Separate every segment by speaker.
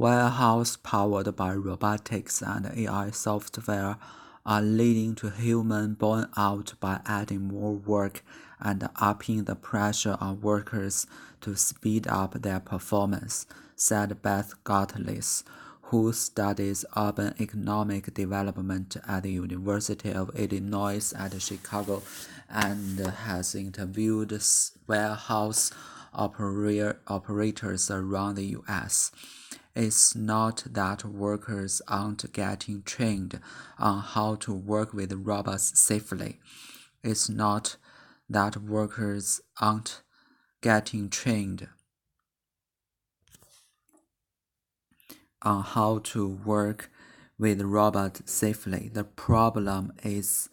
Speaker 1: Warehouse powered by robotics and AI software are leading to human burnout by adding more work and upping the pressure on workers to speed up their performance, said Beth Gottlieb, who studies urban economic development at the University of Illinois at Chicago and has interviewed warehouse operators around the U.S. It's not that workers aren't getting trained on how to work with robots safely. It's not that workers aren't getting trained on how to work with robots safely. The problem is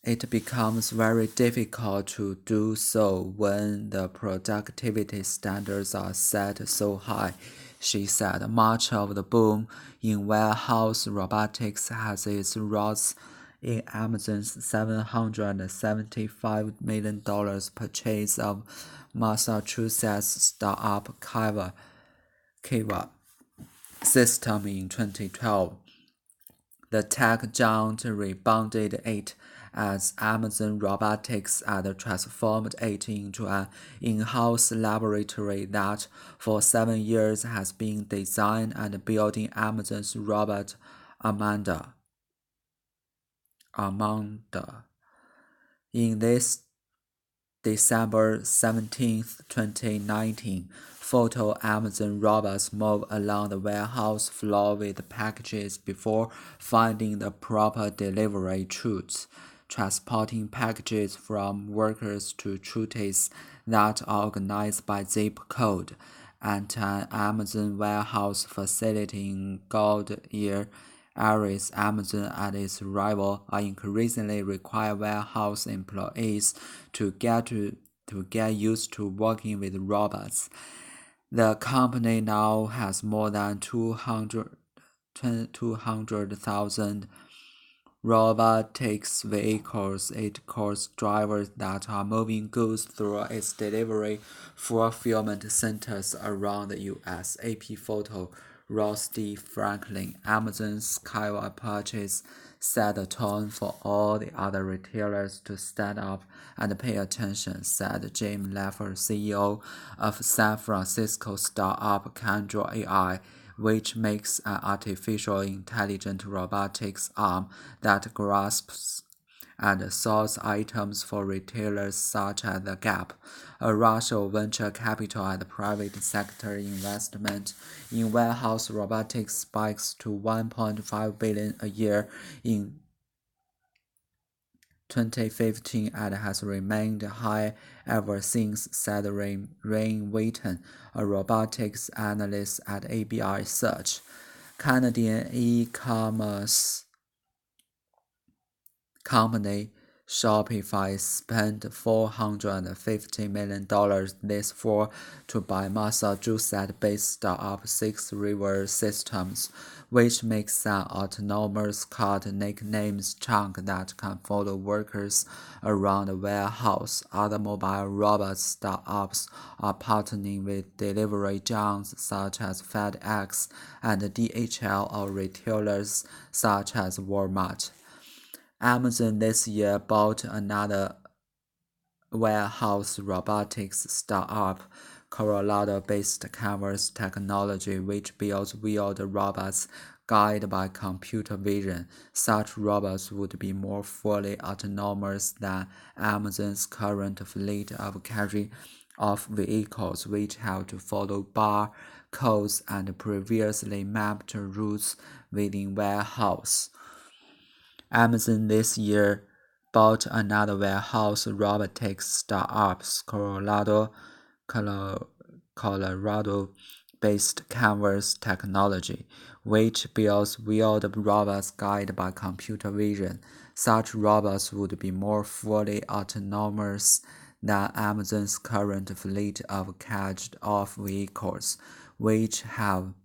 Speaker 1: it becomes very difficult to do so when the productivity standards are set so high, she said. Much of the boom in warehouse robotics has its roots in Amazon's $775 million purchase of Massachusetts startup Kiva system in 2012. The tech giant rebounded it as Amazon Robotics had transformed it into an in-house laboratory that for 7 years has been designing and building Amazon's robot Amanda. In this December 17, 2019, photo Amazon robots move along the warehouse floor with packages before finding the proper delivery routes, transporting packages from workers to chutes that are organized by zip code, and an Amazon warehouse facility in Goodyear, Aries. Amazon and its rival are increasingly require warehouse employees to get used to working with robots. The company now has more than 200,000 robotics vehicles. It calls drivers that are moving goods through its delivery fulfillment centers around the U.S. AP Photo Ross D. Franklin, Amazon's Kiva purchase set the tone for all the other retailers to stand up and pay attention, said Jim Laffer, CEO of San Francisco startup Control AI, which makes an artificial intelligent robotics arm that grasps and sorts items for retailers such as The Gap. A rush of venture capital and private sector investment in warehouse robotics spikes to $1.5 billion a year in 2015 and has remained high ever since, said Rain Wheaton, a robotics analyst at ABI Search. Canadian e-commerce company Shopify spent $450 million this fall to buy Massachusetts-based startup Six River Systems, which makes an autonomous cart nicknamed Chunk that can follow workers around the warehouse. Other mobile robot startups are partnering with delivery giants such as FedEx and DHL or retailers such as Walmart. Amazon this year bought another warehouse robotics startup, Colorado-based Canvas Technology, which builds wheeled robots guided by computer vision. Such robots would be more fully autonomous than Amazon's current fleet of carry-off vehicles, which have to follow barcodes and previously mapped routes within warehouse. Amazon this year bought another warehouse robotics startup, Colorado-based Canvas Technology, which builds wheeled robots guided by computer vision. Such robots would be more fully autonomous than Amazon's current fleet of caged-off vehicles, which have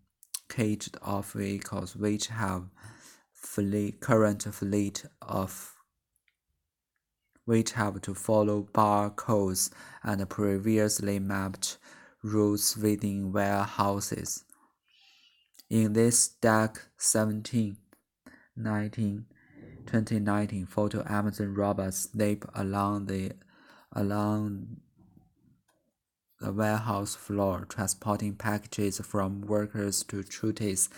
Speaker 1: which have to follow barcodes and previously mapped routes within warehouses. In this DAC 2019 photo, Amazon robots sleep along the warehouse floor, transporting packages from workers to trucks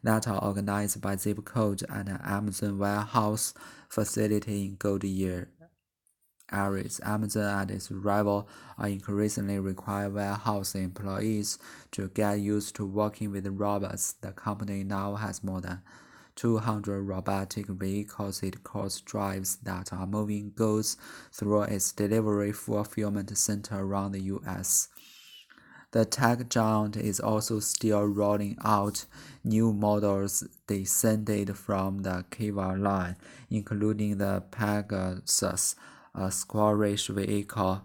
Speaker 1: that are organized by zip code at an Amazon warehouse facility in Goodyear areas. Amazon and its rival are increasingly require warehouse employees to get used to working with robots. The company now has more than 200 robotic vehicles it calls drives that are moving goods through its delivery fulfillment center around the U.S. The tech giant is also still rolling out new models descended from the Kiva line, including the Pegasus, a squarish vehicle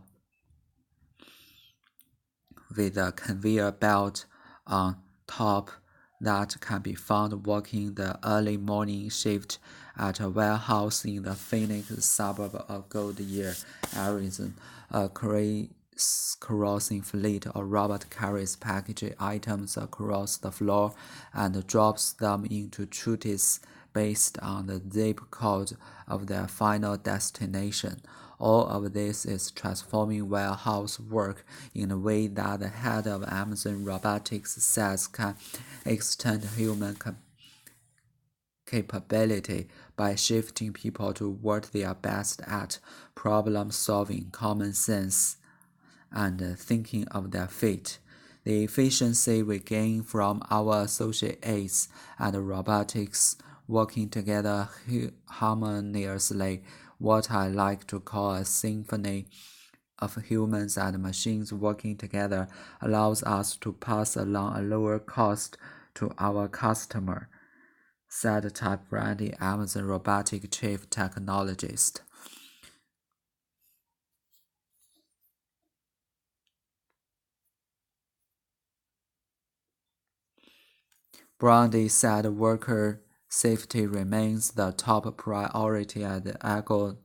Speaker 1: with a conveyor belt on top that can be found working the early morning shift at a warehouse in the Phoenix suburb of Goodyear, Arizona. A crossing fleet of robot carries package items across the floor and drops them into chutes based on the zip code of their final destination. All of this is transforming warehouse work in a way that the head of Amazon Robotics says can extend human capability by shifting people to what they are best at: problem solving, common sense, and thinking of their fate. The efficiency we gain from our associates and robotics working together harmoniously, what I like to call a symphony of humans and machines working together, allows us to pass along a lower cost to our customer, said Type Brandy, Amazon Robotic Chief Technologist. Brandy said worker safety remains the top priority and ergonomic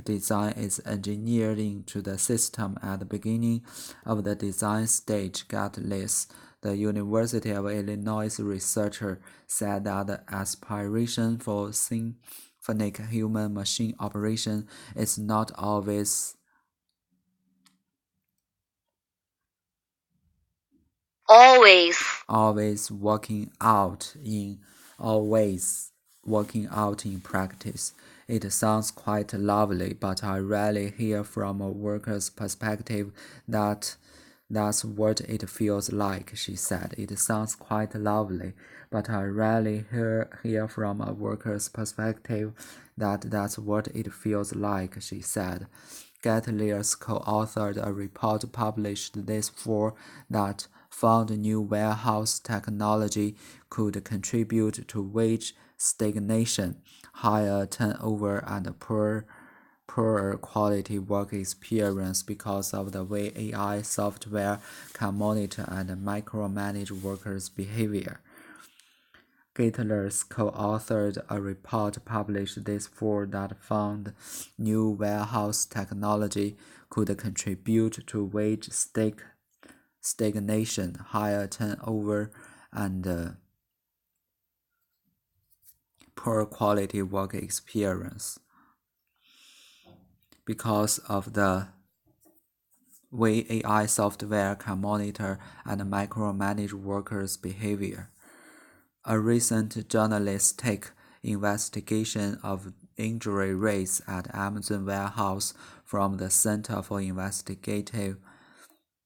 Speaker 1: design is engineered into the system at the beginning of the design stage. Gatlis, the University of Illinois researcher, said that the aspiration for symphonic human-machine operation is not always always working out in always working out in practice. It sounds quite lovely, but I rarely hear from a worker's perspective that that's what it feels like, she said. It sounds quite lovely, but I rarely hear from a worker's perspective that that's what it feels like, she said. Gatliers co-authored a report published this fall that found new warehouse technology could contribute to wage stagnation, higher turnover, and poorer quality work experience because of the way AI software can monitor and micromanage workers' behavior. Gatler's co-authored a report published this fall that found new warehouse technology could contribute to wage stagnation, higher turnover, and poor quality work experience because of the way AI software can monitor and micromanage workers' behavior. A recent journalistic investigation of injury rates at Amazon warehouse from the Center for Investigative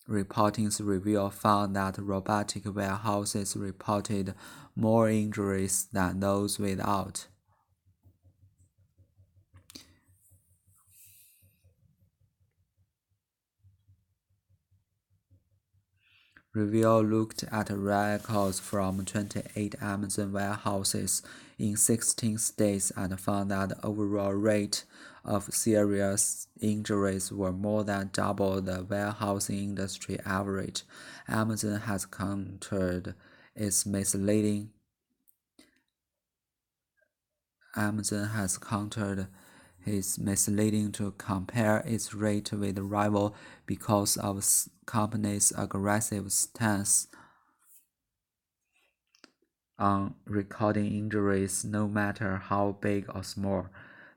Speaker 1: Reporting's review found that robotic warehouses reported more injuries than those without. Review looked at records from 28 Amazon warehouses in 16 states and found that the overall rate of serious injuries were more than double the warehousing industry average. Amazon has countered its misleading to compare its rate with rival because of company's aggressive stance on recording injuries no matter how big or small.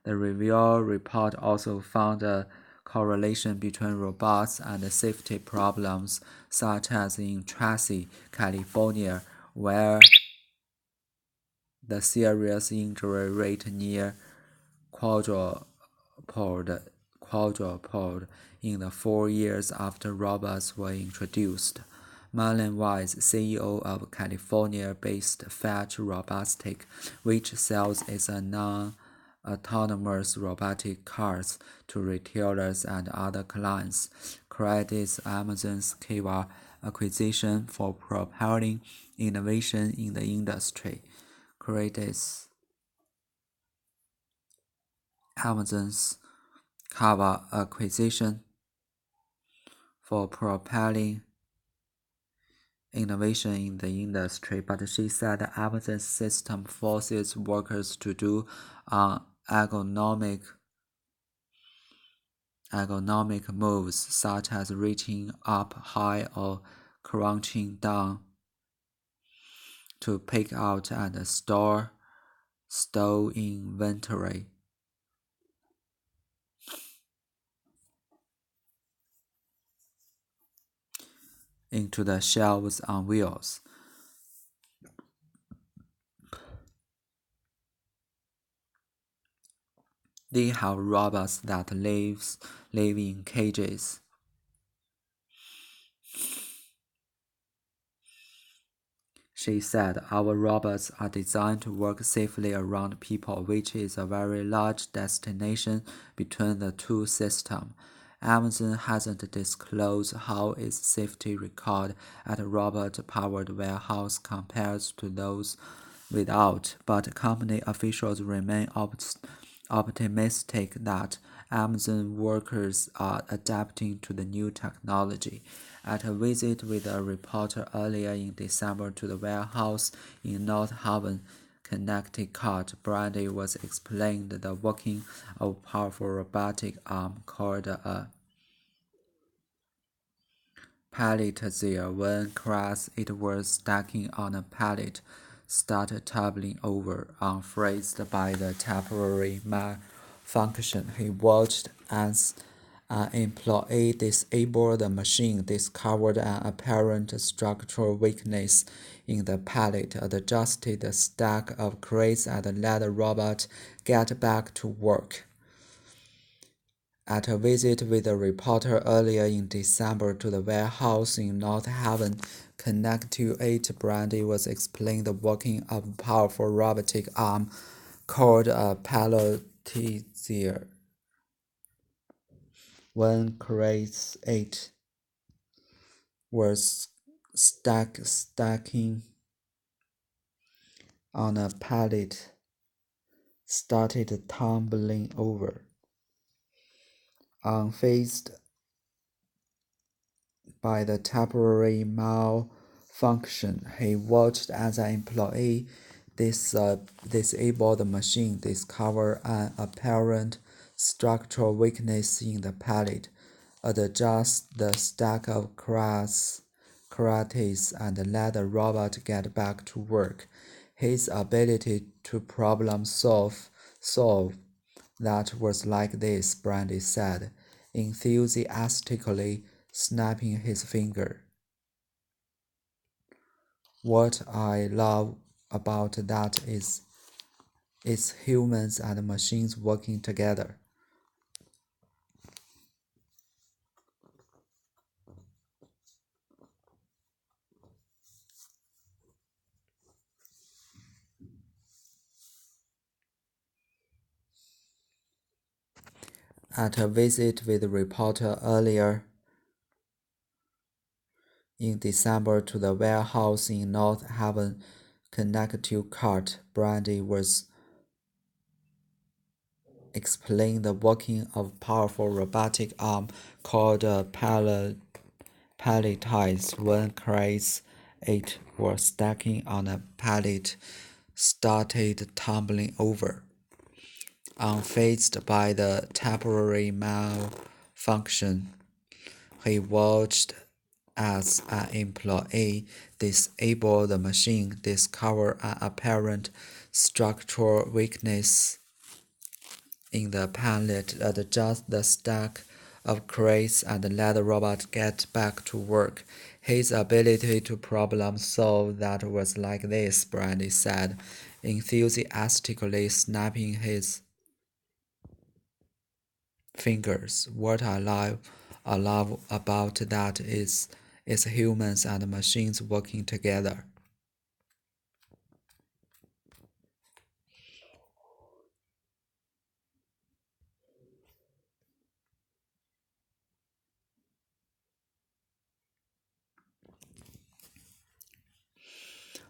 Speaker 1: The review report also found a correlation between robots and safety problems, such as in Tracy, California, where the serious injury rate near quadrupled in the 4 years after robots were introduced. Marlon Wise, CEO of California-based Fetch Robotics, which sells its non-autonomous robotic cars to retailers and other clients, credits Amazon's Kiva acquisition for propelling innovation in the industry. Credits Amazon's Kiva acquisition for propelling innovation in the industry, but she said Amazon's system forces workers to do ergonomic moves such as reaching up high or crouching down to pick out and store inventory. Into the shelves on wheels. They have robots that live in cages. She said, our robots are designed to work safely around people, which is a very large destination between the two systems. Amazon hasn't disclosed how its safety record at a robot-powered warehouse compares to those without, but company officials remain optimistic that Amazon workers are adapting to the new technology. At a visit with a reporter earlier in December to the warehouse in North Haven, Connecticut, Brandy was explained the working of a powerful robotic arm called a palletizer. When cars it was stacking on a pallet started tumbling over, unfazed by the temporary malfunction. He watched as an employee disabled the machine, discovered an apparent structural weakness in the pallet, adjusted the stack of crates, and let the robot get back to work. At a visit with a reporter earlier in December to the warehouse in North Haven, Connecticut, Brandy was explaining the working of a powerful robotic arm called a palletizer. When crates 8 was stacking on a pallet, started tumbling over. Unfazed by the temporary malfunction, he watched as an employee disabled the machine, discovered an apparent structural weakness in the pallet, adjust the stack of crates, and let the robot get back to work. His ability to problem solve that was like this, Brandy said, enthusiastically snapping his finger. What I love about that is it's humans and machines working together. At a visit with a reporter earlier in December to the warehouse in North Haven, Connecticut, Brandy was explaining the working of a powerful robotic arm called a palletizer. When crates 8 were stacking on a pallet, started tumbling over. Unfazed by the temporary malfunction, he watched as an employee disable the machine, discover an apparent structural weakness in the pallet, adjust the stack of crates, and let the robot get back to work. His ability to problem solve that was like this, Brandy said, enthusiastically snapping his fingers. What I love about that is humans and machines working together.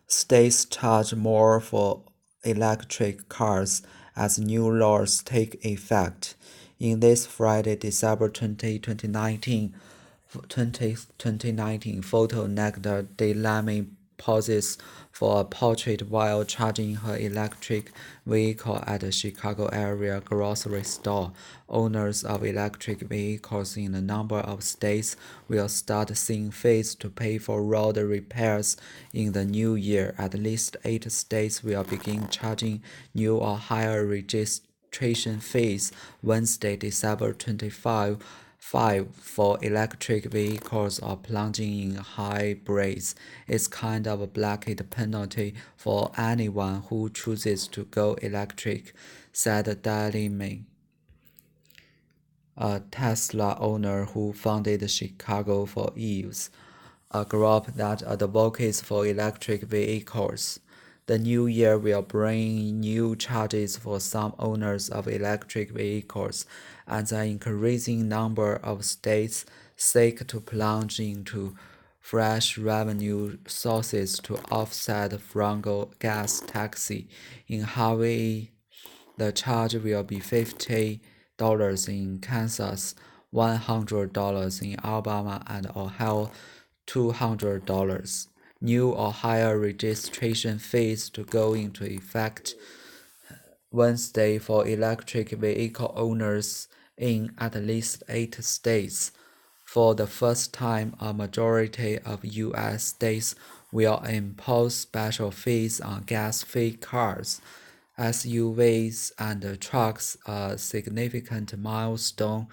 Speaker 1: States charge more for electric cars as new laws take effect. In this Friday, December 2019 photo Negda Delamy poses for a portrait while charging her electric vehicle at a Chicago area grocery store. Owners of electric vehicles in a number of states will start seeing fees to pay for road repairs in the new year. At least 8 states will begin charging new or higher registration fees Wednesday, December 25 for electric vehicles or plug-in hybrids. It's kind of a blanket penalty for anyone who chooses to go electric, said Daley, a Tesla owner who founded Chicago for EVs, a group that advocates for electric vehicles. The new year will bring new charges for some owners of electric vehicles, and an increasing number of states seek to plunge into fresh revenue sources to offset frugal gas taxes. In Hawaii, the charge will be $50 in Kansas, $100 in Alabama and Ohio, $200. New or higher registration fees to go into effect Wednesday for electric vehicle owners in at least 8 states. For the first time, a majority of U.S. states will impose special fees on gas-free cars, SUVs, and trucks, a significant milestone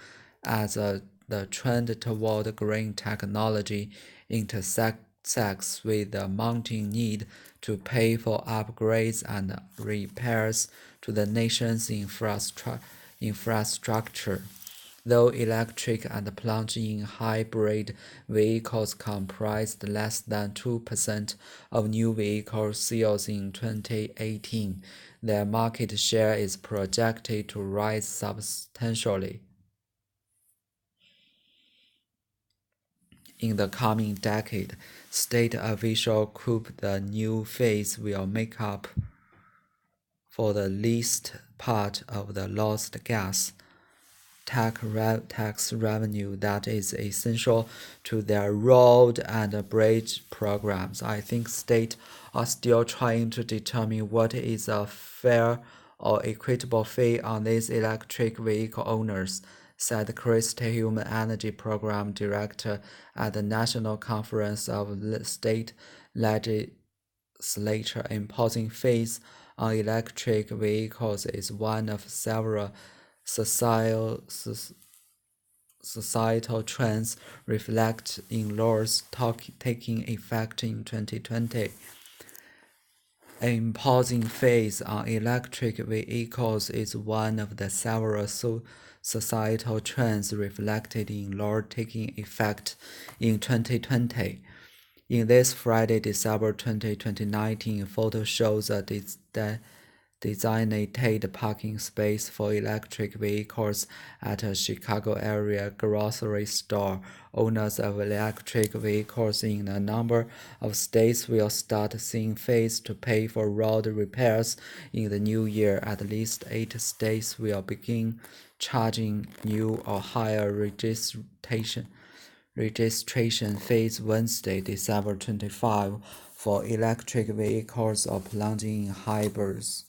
Speaker 1: as the trend toward green technology intersects with the mounting need to pay for upgrades and repairs to the nation's infrastructure. Though electric and plug-in hybrid vehicles comprised less than 2% of new vehicle sales in 2018, their market share is projected to rise substantially in the coming decade. State officials hope the new phase will make up for the least part of the lost gas tax revenue that is essential to their road and bridge programs. I think states are still trying to determine what is a fair or equitable fee on these electric vehicle owners, said Christie Human Energy Program Director at the National Conference of State Legislature. Imposing fees on electric vehicles is one of several societal trends reflected in laws taking effect in 2020. Imposing fees on electric vehicles is one of the several societal trends reflected in law taking effect in 2020. In this Friday, December 2019 photo shows a designated parking space for electric vehicles at a Chicago area grocery store. Owners of electric vehicles in a number of states will start seeing fees to pay for road repairs in the new year. At least 8 states will begin charging new or higher registration fees Wednesday, December 25 for electric vehicles or plug-in hybrids.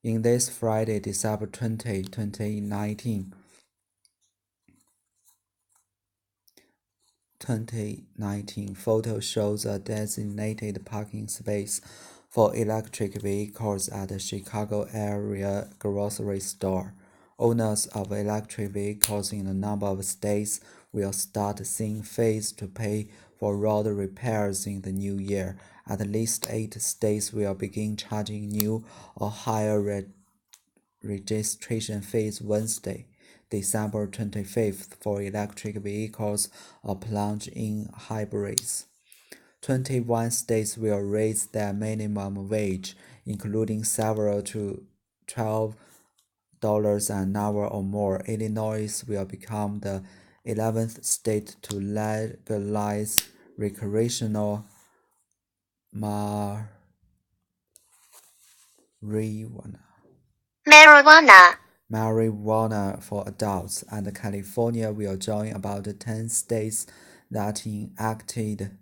Speaker 1: In this Friday, December 2019, 2019 photo shows a designated parking space for electric vehicles at the Chicago area grocery store. Owners of electric vehicles in a number of states will start seeing fees to pay for road repairs in the new year. At least 8 states will begin charging new or higher registration fees Wednesday, December 25th for electric vehicles or plug-in hybrids. 21 states will raise their minimum wage, including several to $12 an hour or more. Illinois will become the 11th state to legalize recreational marijuana for adults, and California will join about 10 states that enacted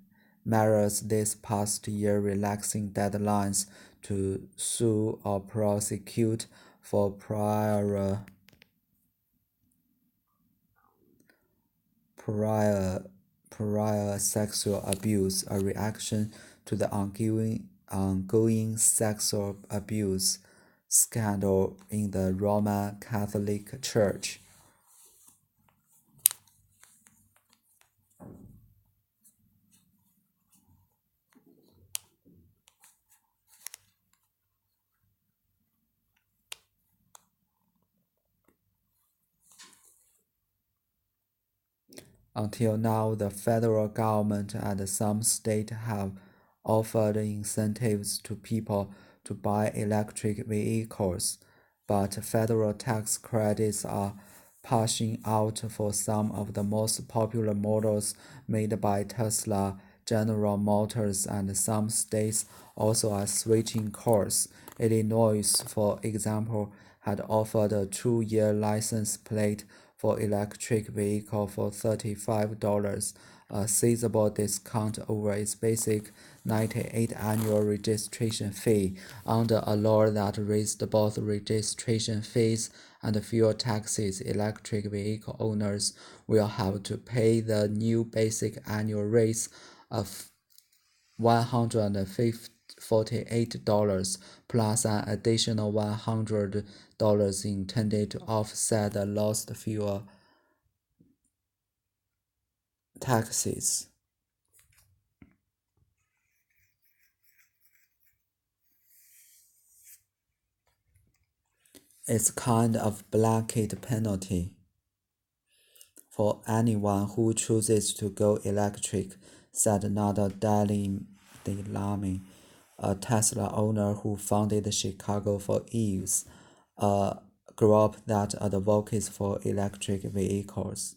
Speaker 1: measures this past year relaxing deadlines to sue or prosecute for prior sexual abuse, a reaction to the ongoing sexual abuse scandal in the Roman Catholic Church. Until now, the federal government and some states have offered incentives to people to buy electric vehicles, but federal tax credits are pushing out for some of the most popular models made by Tesla, General Motors, and some states also are switching course. Illinois, for example, had offered a 2-year license plate for electric vehicle for $35, a sizable discount over its basic $98 annual registration fee. Under a law that raised both registration fees and fuel taxes, electric vehicle owners will have to pay the new basic annual rates of $148 plus an additional $100 intended to offset the lost fuel taxes. It's kind of blanket penalty for anyone who chooses to go electric, said Nada Delamy, a Tesla owner who founded Chicago for EVs, a group that advocates for electric vehicles.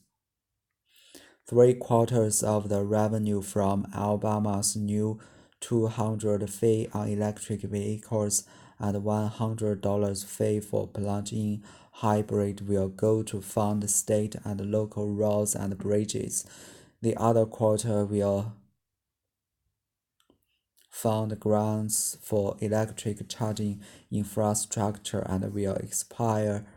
Speaker 1: 3/4 of the revenue from Alabama's new $200 fee on electric vehicles and $100 fee for plug-in hybrid will go to fund state and local roads and bridges. The other quarter will fund grants for electric charging infrastructure and will expire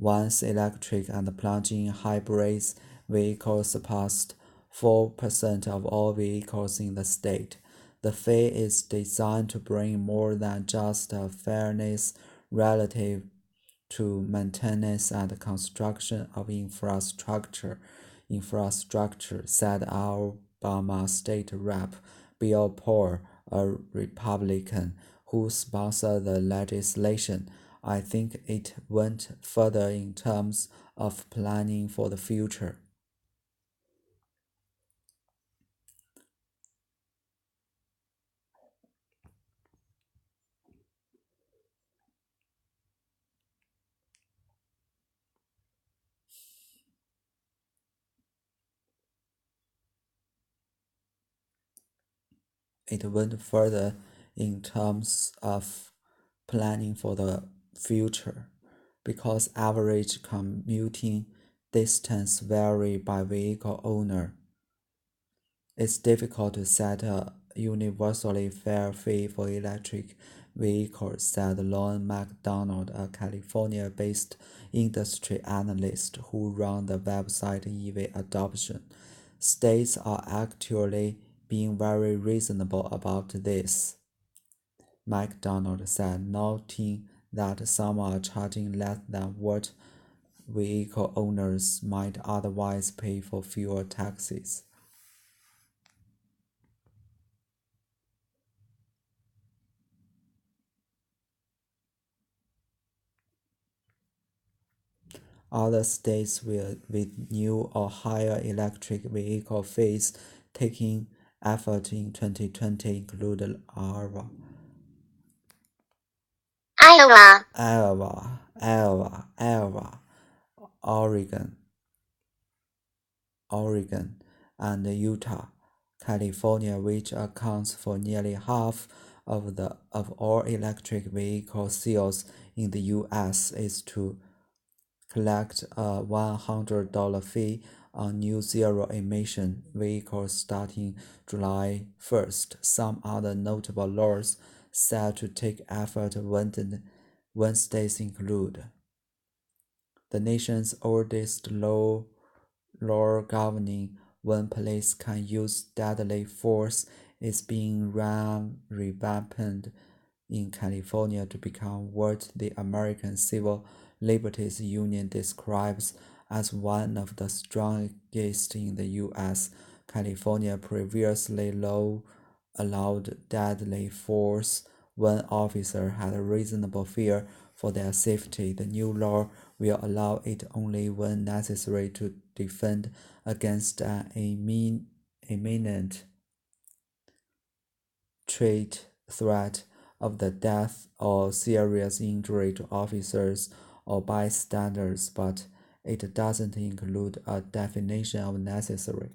Speaker 1: once electric and plug-in hybrids vehicles surpassed 4% of all vehicles in the state. The fee is designed to bring more than just a fairness relative to maintenance and construction of infrastructure, said Alabama State Rep. Bill Poor, a Republican who sponsored the legislation. I think it went further in terms of planning for the future. It went further in terms of planning for the future because average commuting distance vary by vehicle owner. It's difficult to set a universally fair fee for electric vehicles, said Lon McDonald, a California-based industry analyst who runs the website EV Adoption. States are actually being very reasonable about this, McDonald said, noting that some are charging less than what vehicle owners might otherwise pay for fuel taxes. Other states with new or higher electric vehicle fees taking effort in 2020 include Iowa, Oregon, and Utah. California, which accounts for nearly half of all electric vehicle sales in the U.S., is to collect a $100 fee on new zero-emission vehicles starting July 1st. Some other notable laws set to take effect Wednesdays include the nation's oldest law governing when police can use deadly force is being revamped in California to become what the American Civil Liberties Union describes as one of the strongest in the U.S. California previously law allowed deadly force when officers had a reasonable fear for their safety. The new law will allow it only when necessary to defend against an imminent threat of the death or serious injury to officers or bystanders, but it doesn't include a definition of necessary.